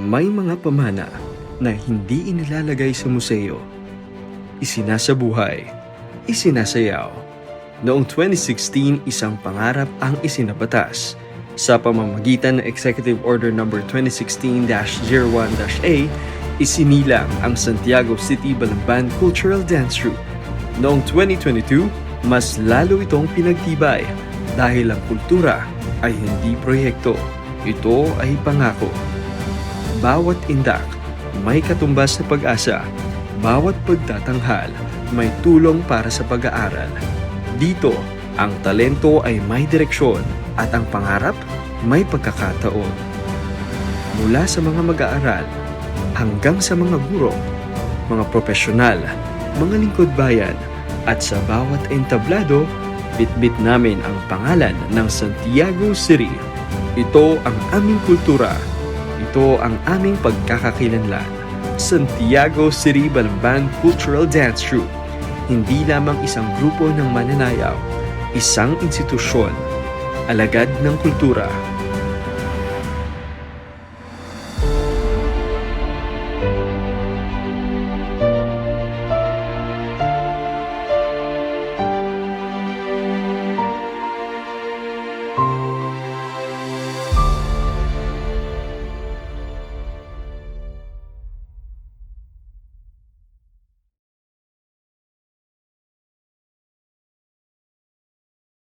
May mga pamana na hindi inilalagay sa museo, isinasabuhay, isinasayaw. Noong 2016, isang pangarap ang isinabatas. Sa pamamagitan ng Executive Order No. 2016-01-A, isinilang ang Santiago City Balamban Cultural Dance Troupe. Noong 2022, mas lalo itong pinagtibay dahil ang kultura ay hindi proyekto, ito ay pangako. Bawat indak may katumbas na pag-asa, bawat pagtatanghal may tulong para sa pag-aaral. Dito, ang talento ay may direksyon at ang pangarap may pagkakataon. Mula sa mga mag-aaral hanggang sa mga guro, mga profesional, mga lingkod bayan, at sa bawat entablado, bitbit namin ang pangalan ng Santiago City. Ito ang aming kultura. Ito ang aming pagkakakilanlan. Santiago City Balamban Cultural Dance Troupe. Hindi lamang isang grupo ng mananayaw, isang institusyon, alagad ng kultura.